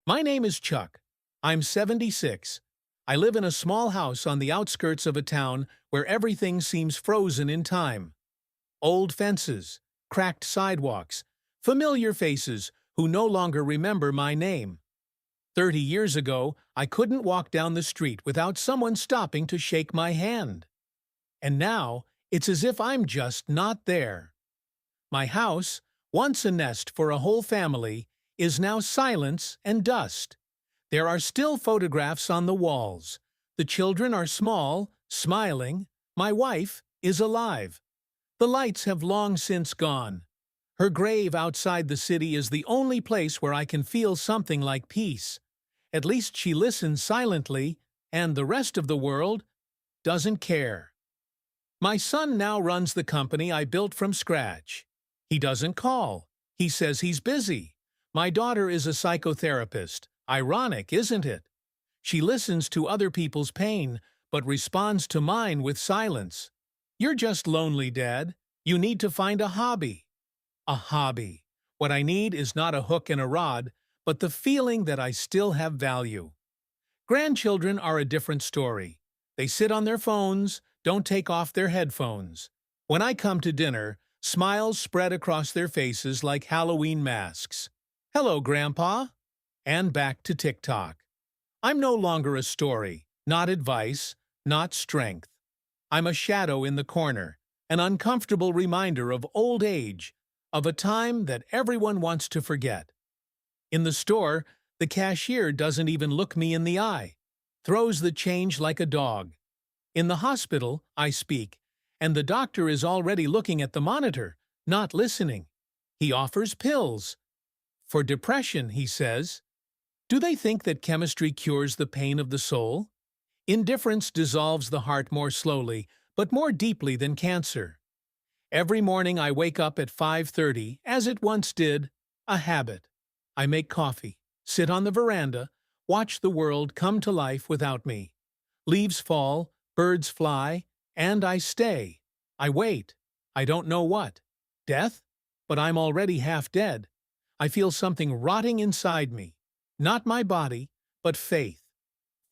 My name is Chuck. I'm 76. I live in a small house on the outskirts of a town where everything seems frozen in time. Old fences, cracked sidewalks, familiar faces who no longer remember my name. 30 years ago, I couldn't walk down the street without someone stopping to shake my hand. And now, it's as if I'm just not there. My house, once a nest for a whole family, is now silence and dust. There are still photographs on the walls. The children are small, smiling. My wife is alive. The lights have long since gone. Her grave outside the city is the only place where I can feel something like peace. At least she listens silently, and the rest of the world doesn't care. My son now runs the company I built from scratch. He doesn't call. He says he's busy. My daughter is a psychotherapist. Ironic, isn't it? She listens to other people's pain, but responds to mine with silence. You're just lonely, Dad. You need to find a hobby. A hobby. What I need is not a hook and a rod, but the feeling that I still have value. Grandchildren are a different story. They sit on their phones, don't take off their headphones. When I come to dinner, smiles spread across their faces like Halloween masks. Hello, Grandpa. And back to TikTok. I'm no longer a story, not advice, not strength. I'm a shadow in the corner, an uncomfortable reminder of old age, of a time that everyone wants to forget. In the store, the cashier doesn't even look me in the eye, throws the change like a dog. In the hospital, I speak, and the doctor is already looking at the monitor, not listening. He offers pills. For depression, he says. Do they think that chemistry cures the pain of the soul? Indifference dissolves the heart more slowly, but more deeply than cancer. Every morning I wake up at 5:30, as it once did, a habit. I make coffee, sit on the veranda, watch the world come to life without me. Leaves fall, birds fly, and I stay. I wait. I don't know what. Death? But I'm already half dead. I feel something rotting inside me. Not my body, but faith.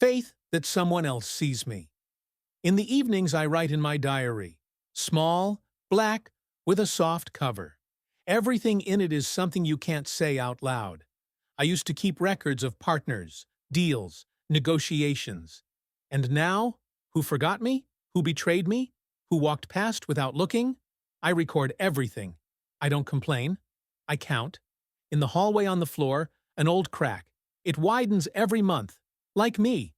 Faith that someone else sees me. In the evenings I write in my diary. Small, black, with a soft cover. Everything in it is something you can't say out loud. I used to keep records of partners, deals, negotiations. And now, who forgot me? Who betrayed me? Who walked past without looking? I record everything. I don't complain. I count. In the hallway on the floor, an old crack. It widens every month. Like me.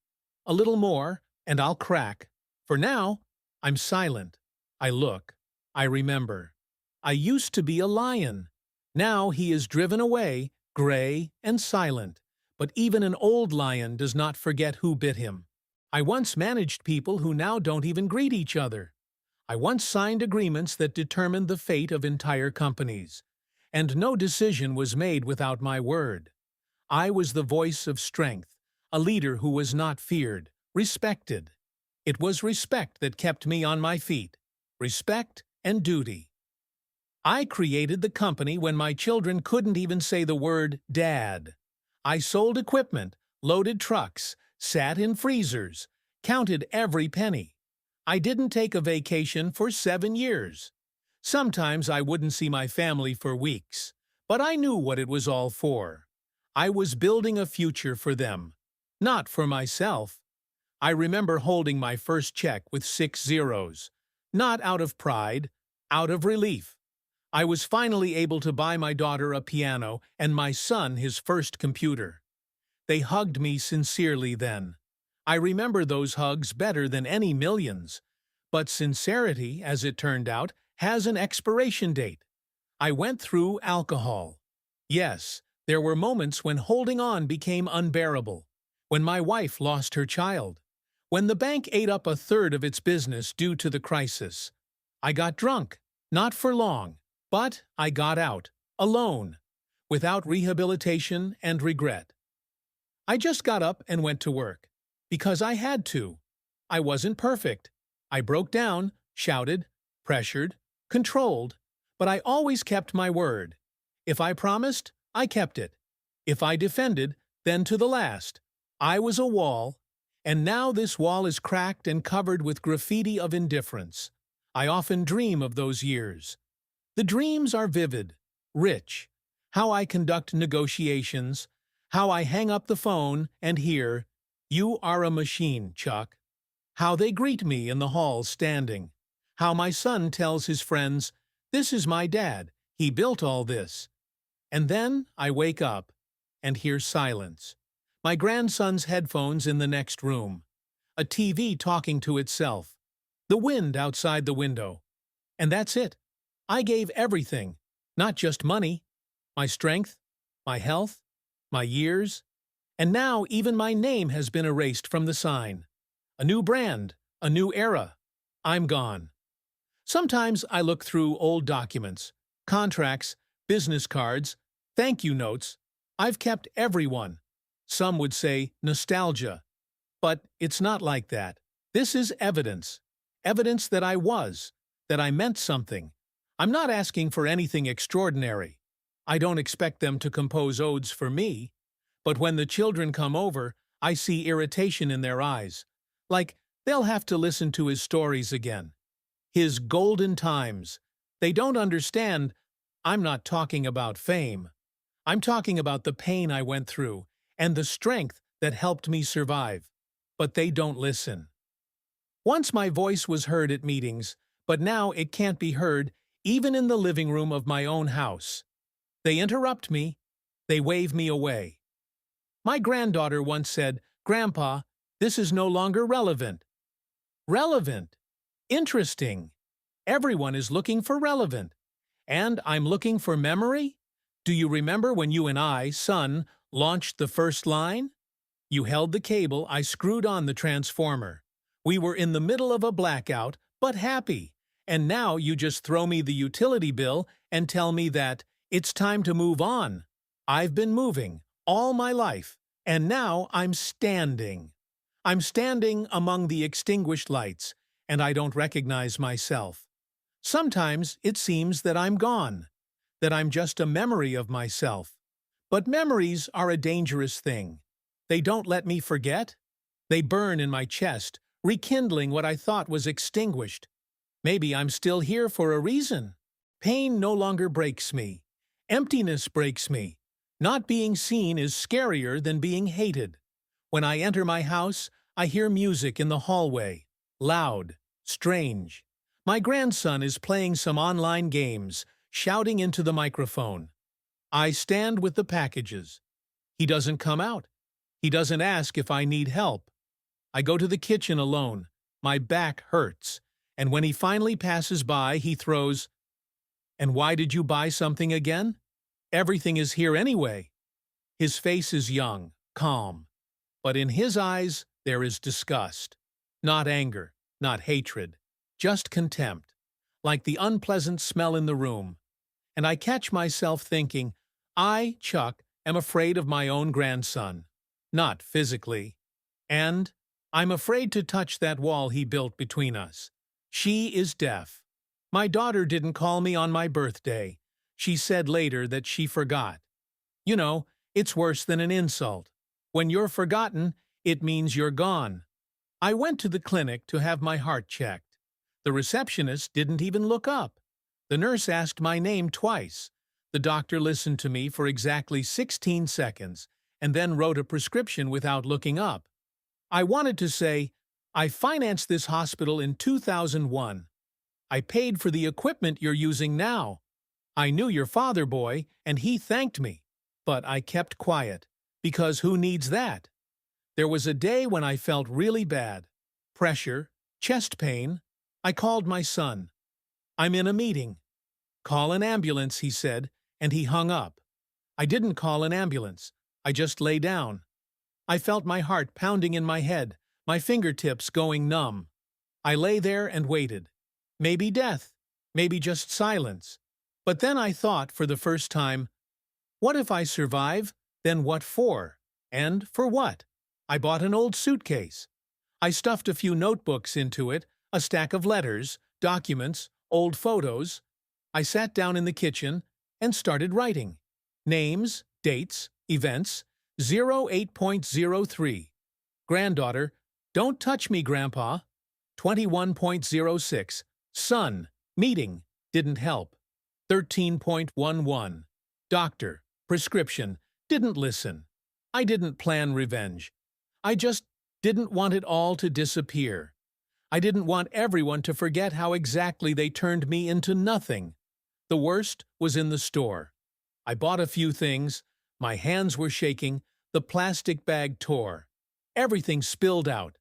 A little more, and I'll crack. For now, I'm silent. I look. I remember. I used to be a lion. Now he is driven away, gray and silent. But even an old lion does not forget who bit him. I once managed people who now don't even greet each other. I once signed agreements that determined the fate of entire companies. And no decision was made without my word. I was the voice of strength, a leader who was not feared, respected. It was respect that kept me on my feet. Respect and duty. I created the company when my children couldn't even say the word Dad. I sold equipment, loaded trucks, sat in freezers, counted every penny. I didn't take a vacation for 7 years. Sometimes I wouldn't see my family for weeks, but I knew what it was all for. I was building a future for them, not for myself. I remember holding my first check with 6 zeros, not out of pride, out of relief. I was finally able to buy my daughter a piano and my son his first computer. They hugged me sincerely then. I remember those hugs better than any millions. But sincerity, as it turned out, has an expiration date. I went through alcohol. Yes, there were moments when holding on became unbearable. When my wife lost her child. When the bank ate up a third of its business due to the crisis. I got drunk, not for long, but I got out, alone, without rehabilitation and regret. I just got up and went to work. Because I had to. I wasn't perfect. I broke down, shouted, pressured, controlled, but I always kept my word. If I promised, I kept it. If I defended, then to the last. I was a wall, and now this wall is cracked and covered with graffiti of indifference. I often dream of those years. The dreams are vivid, rich. How I conduct negotiations, how I hang up the phone and hear, "You are a machine, Chuck." How they greet me in the hall standing. How my son tells his friends, "This is my dad, he built all this." And then I wake up and hear silence. My grandson's headphones in the next room. A TV talking to itself. The wind outside the window. And that's it. I gave everything, not just money. My strength, my health, my years. And now even my name has been erased from the sign. A new brand, a new era. I'm gone. Sometimes I look through old documents, contracts, business cards, thank you notes. I've kept every one. Some would say nostalgia. But it's not like that. This is evidence. Evidence that I was, that I meant something. I'm not asking for anything extraordinary. I don't expect them to compose odes for me. But when the children come over, I see irritation in their eyes. Like they'll have to listen to his stories again. His golden times. They don't understand. I'm not talking about fame. I'm talking about the pain I went through and the strength that helped me survive. But they don't listen. Once my voice was heard at meetings, but now it can't be heard even in the living room of my own house. They interrupt me. They wave me away. My granddaughter once said, "Grandpa, this is no longer relevant." Relevant. Interesting. Everyone is looking for relevant. And I'm looking for memory? Do you remember when you and I, son, launched the first line? You held the cable, I screwed on the transformer. We were in the middle of a blackout, but happy. And now you just throw me the utility bill and tell me that it's time to move on. I've been moving all my life, and now I'm standing. I'm standing among the extinguished lights, and I don't recognize myself. Sometimes it seems that I'm gone, that I'm just a memory of myself. But memories are a dangerous thing. They don't let me forget. They burn in my chest, rekindling what I thought was extinguished. Maybe I'm still here for a reason. Pain no longer breaks me. Emptiness breaks me. Not being seen is scarier than being hated. When I enter my house, I hear music in the hallway. Loud, strange. My grandson is playing some online games, shouting into the microphone. I stand with the packages. He doesn't come out. He doesn't ask if I need help. I go to the kitchen alone. My back hurts. And when he finally passes by, he throws, "And why did you buy something again? Everything is here anyway." His face is young, calm. But in his eyes, there is disgust. Not anger, not hatred. Just contempt. Like the unpleasant smell in the room. And I catch myself thinking, I, Chuck, am afraid of my own grandson. Not physically. And I'm afraid to touch that wall he built between us. She is deaf. My daughter didn't call me on my birthday. She said later that she forgot. You know, it's worse than an insult. When you're forgotten, it means you're gone. I went to the clinic to have my heart checked. The receptionist didn't even look up. The nurse asked my name twice. The doctor listened to me for exactly 16 seconds and then wrote a prescription without looking up. I wanted to say, "I financed this hospital in 2001. I paid for the equipment you're using now. I knew your father, boy, and he thanked me." But I kept quiet, because who needs that? There was a day when I felt really bad. Pressure, chest pain. I called my son. "I'm in a meeting." "Call an ambulance," he said, and he hung up. I didn't call an ambulance. I just lay down. I felt my heart pounding in my head, my fingertips going numb. I lay there and waited. Maybe death, maybe just silence. But then I thought for the first time, what if I survive? Then what for? And for what? I bought an old suitcase. I stuffed a few notebooks into it, a stack of letters, documents, old photos. I sat down in the kitchen and started writing. Names, dates, events. 08.03. Granddaughter, don't touch me, Grandpa. 21.06. Son, meeting, didn't help. 13.11. Doctor, prescription, didn't listen. I didn't plan revenge. I just didn't want it all to disappear. I didn't want everyone to forget how exactly they turned me into nothing. The worst was in the store. I bought a few things. My hands were shaking. The plastic bag tore. Everything spilled out.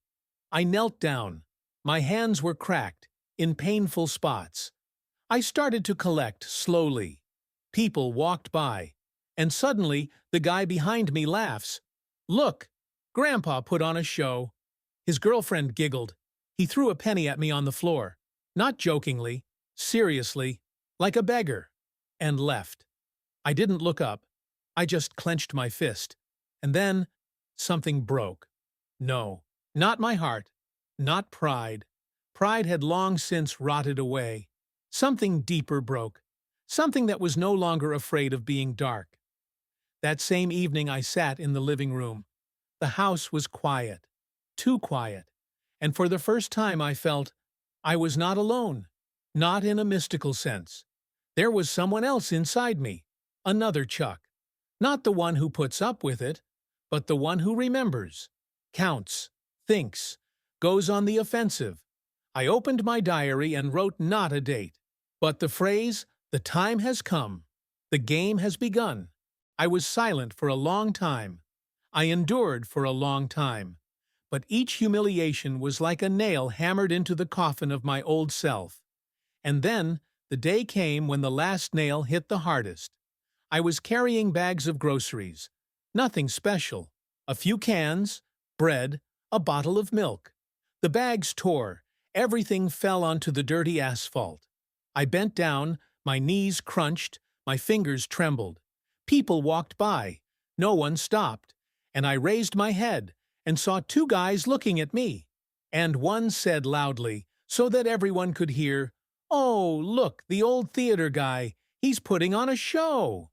I knelt down. My hands were cracked, in painful spots. I started to collect slowly. People walked by, and suddenly the guy behind me laughs. Look, Grandpa put on a show. His girlfriend giggled. He threw a penny at me on the floor, not jokingly, seriously, like a beggar, and left. I didn't look up. I just clenched my fist. And then something broke. No, not my heart, not pride. Pride had long since rotted away. Something deeper broke, something that was no longer afraid of being dark. That same evening I sat in the living room. The house was quiet, too quiet, and for the first time I felt I was not alone, not in a mystical sense. There was someone else inside me, another Chuck. Not the one who puts up with it, but the one who remembers, counts, thinks, goes on the offensive. I opened my diary and wrote not a date, but the phrase, "The time has come. The game has begun." I was silent for a long time. I endured for a long time. But each humiliation was like a nail hammered into the coffin of my old self. And then the day came when the last nail hit the hardest. I was carrying bags of groceries. Nothing special. A few cans, bread, a bottle of milk. The bags tore. Everything fell onto the dirty asphalt. I bent down, my knees crunched, my fingers trembled. People walked by. No one stopped. And I raised my head and saw two guys looking at me. And one said loudly, so that everyone could hear, "Oh, look, the old theater guy. He's putting on a show."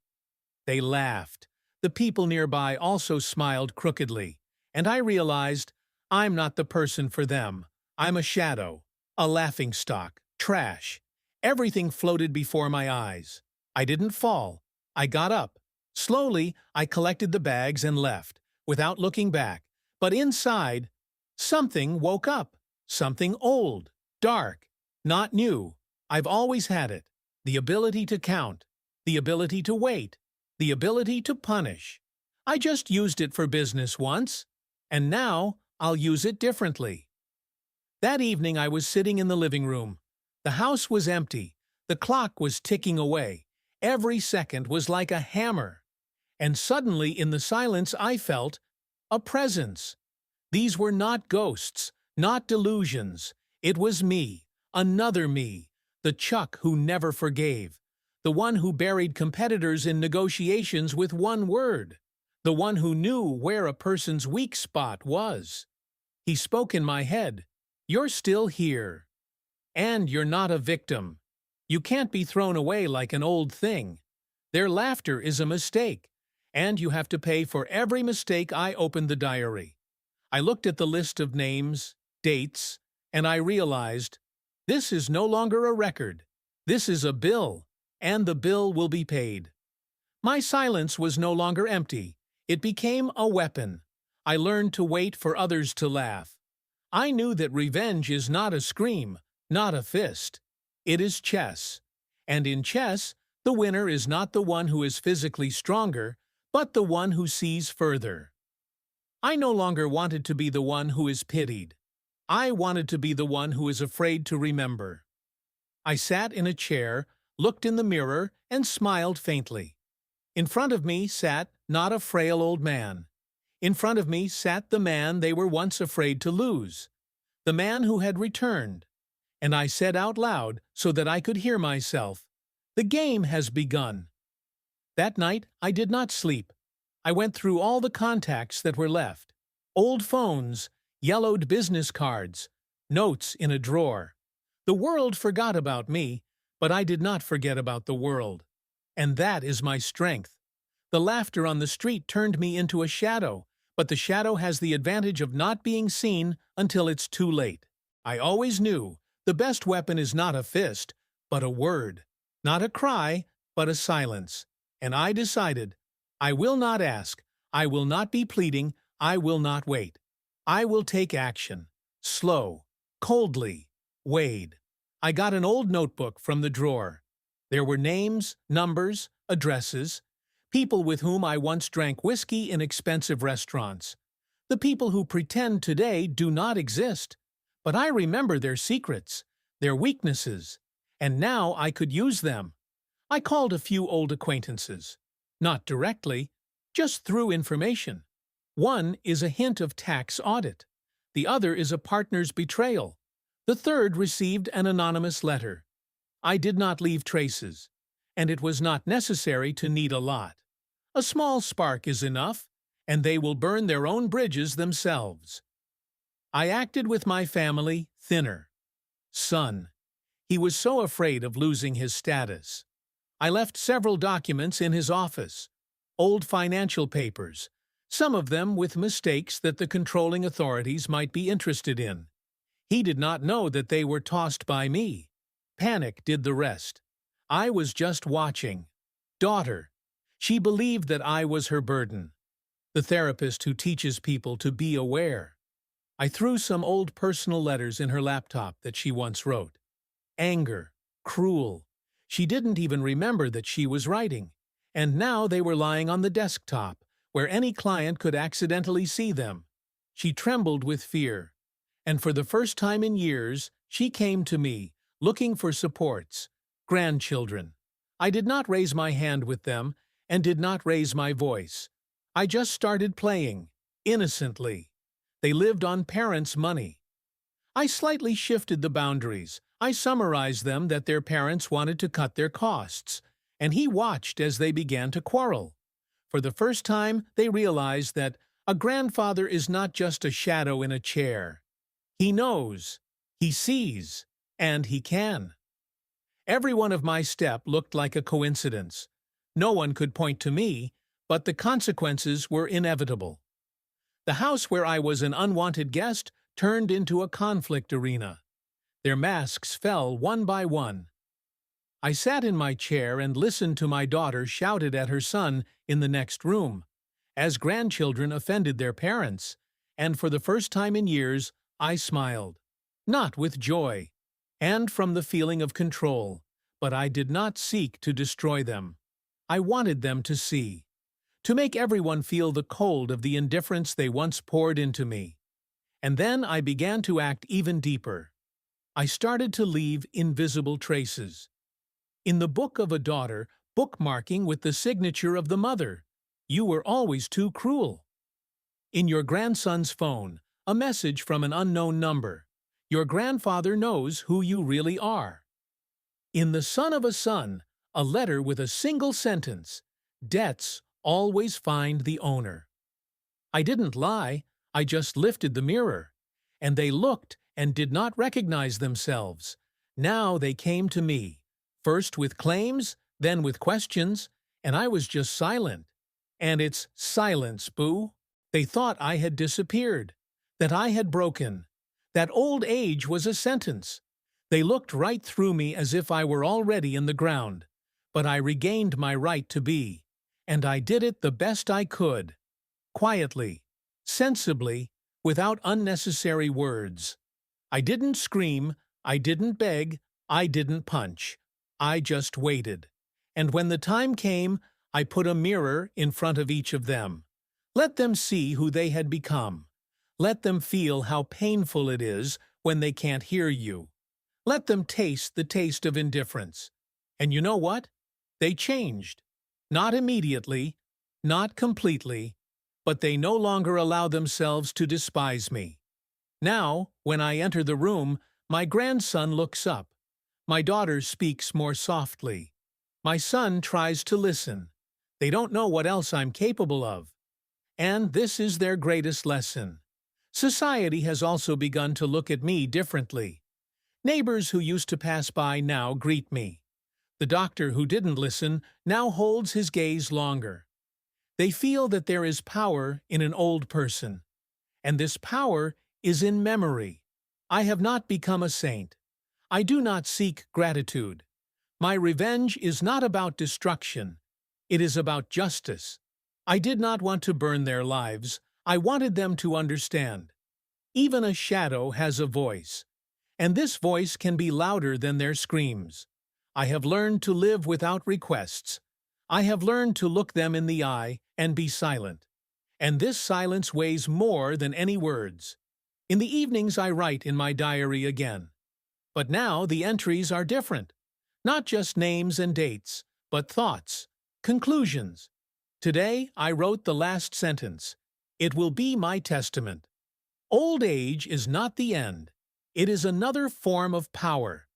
They laughed. The people nearby also smiled crookedly. And I realized, I'm not the person for them. I'm a shadow, a laughingstock, trash. Everything floated before my eyes. I didn't fall. I got up. Slowly, I collected the bags and left, without looking back. But inside, something woke up. Something old, dark, not new. I've always had it. The ability to count. The ability to wait. The ability to punish. I just used it for business once, and now I'll use it differently. That evening I was sitting in the living room. The house was empty. The clock was ticking away. Every second was like a hammer. And suddenly in the silence I felt a presence. These were not ghosts, not delusions. It was me, another me, the Chuck who never forgave, the one who buried competitors in negotiations with one word, the one who knew where a person's weak spot was. He spoke in my head. You're still here. And you're not a victim. You can't be thrown away like an old thing. Their laughter is a mistake, and you have to pay for every mistake. I opened the diary. I looked at the list of names, dates, and I realized, this is no longer a record. This is a bill, and the bill will be paid. My silence was no longer empty. It became a weapon. I learned to wait for others to laugh. I knew that revenge is not a scream, not a fist. It is chess. And in chess, the winner is not the one who is physically stronger, but the one who sees further. I no longer wanted to be the one who is pitied. I wanted to be the one who is afraid to remember. I sat in a chair, looked in the mirror, and smiled faintly. In front of me sat not a frail old man. In front of me sat the man they were once afraid to lose, the man who had returned. And I said out loud, so that I could hear myself, "The game has begun." That night I did not sleep. I went through all the contacts that were left. Old phones, yellowed business cards, notes in a drawer. The world forgot about me, but I did not forget about the world. And that is my strength. The laughter on the street turned me into a shadow, but the shadow has the advantage of not being seen until it's too late. I always knew the best weapon is not a fist, but a word. Not a cry, but a silence. And I decided, I will not ask, I will not be pleading, I will not wait. I will take action. Slow, coldly, Wade. I got an old notebook from the drawer. There were names, numbers, addresses, people with whom I once drank whiskey in expensive restaurants. The people who pretend today do not exist. But I remember their secrets, their weaknesses, and now I could use them. I called a few old acquaintances. Not directly, just through information. One is a hint of tax audit. The other is a partner's betrayal. The third received an anonymous letter. I did not leave traces, and it was not necessary to need a lot. A small spark is enough, and they will burn their own bridges themselves. I acted with my family thinner. Son. He was so afraid of losing his status. I left several documents in his office, old financial papers, some of them with mistakes that the controlling authorities might be interested in. He did not know that they were tossed by me. Panic did the rest. I was just watching. Daughter. She believed that I was her burden. The therapist who teaches people to be aware. I threw some old personal letters in her laptop that she once wrote. Anger. Cruel. She didn't even remember that she was writing. And now they were lying on the desktop, where any client could accidentally see them. She trembled with fear. And for the first time in years, she came to me, looking for supports. Grandchildren. I did not raise my hand with them, and did not raise my voice. I just started playing, innocently. They lived on parents' money. I slightly shifted the boundaries. I summarized them that their parents wanted to cut their costs, and he watched as they began to quarrel. For the first time, they realized that a grandfather is not just a shadow in a chair. He knows, he sees, and he can. Every one of my steps looked like a coincidence. No one could point to me, but the consequences were inevitable. The house where I was an unwanted guest turned into a conflict arena. Their masks fell one by one. I sat in my chair and listened to my daughter shouted at her son in the next room, as grandchildren offended their parents, and for the first time in years, I smiled. Not with joy, and from the feeling of control, but I did not seek to destroy them. I wanted them to see, to make everyone feel the cold of the indifference they once poured into me. And then I began to act even deeper. I started to leave invisible traces. In the book of a daughter, bookmarking with the signature of the mother, "You were always too cruel." In your grandson's phone, a message from an unknown number. Your grandfather knows who you really are. In the son of a son, a letter with a single sentence, "Debts always find the owner." I didn't lie, I just lifted the mirror. And they looked and did not recognize themselves. Now they came to me, first with claims, then with questions, and I was just silent. And it's silence, boo. They thought I had disappeared, that I had broken, that old age was a sentence. They looked right through me as if I were already in the ground. But I regained my right to be, and I did it the best I could. Quietly, sensibly, without unnecessary words. I didn't scream, I didn't beg, I didn't punch. I just waited. And when the time came, I put a mirror in front of each of them. Let them see who they had become. Let them feel how painful it is when they can't hear you. Let them taste the taste of indifference. And you know what? They changed. Not immediately, not completely, but they no longer allow themselves to despise me. Now, when I enter the room, my grandson looks up. My daughter speaks more softly. My son tries to listen. They don't know what else I'm capable of. And this is their greatest lesson. Society has also begun to look at me differently. Neighbors who used to pass by now greet me. The doctor who didn't listen now holds his gaze longer. They feel that there is power in an old person, and this power is in memory. I have not become a saint. I do not seek gratitude. My revenge is not about destruction. It is about justice. I did not want to burn their lives. I wanted them to understand. Even a shadow has a voice, and this voice can be louder than their screams. I have learned to live without requests. I have learned to look them in the eye and be silent. And this silence weighs more than any words. In the evenings I write in my diary again. But now the entries are different. Not just names and dates, but thoughts, conclusions. Today I wrote the last sentence. It will be my testament. Old age is not the end. It is another form of power.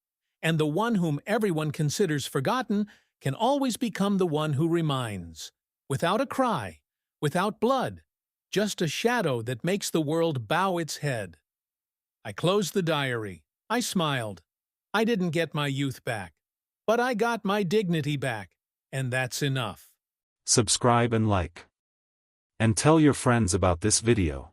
And the one whom everyone considers forgotten can always become the one who reminds. Without a cry, without blood, just a shadow that makes the world bow its head. I closed the diary. I smiled. I didn't get my youth back, but I got my dignity back, and that's enough. Subscribe and like. And tell your friends about this video.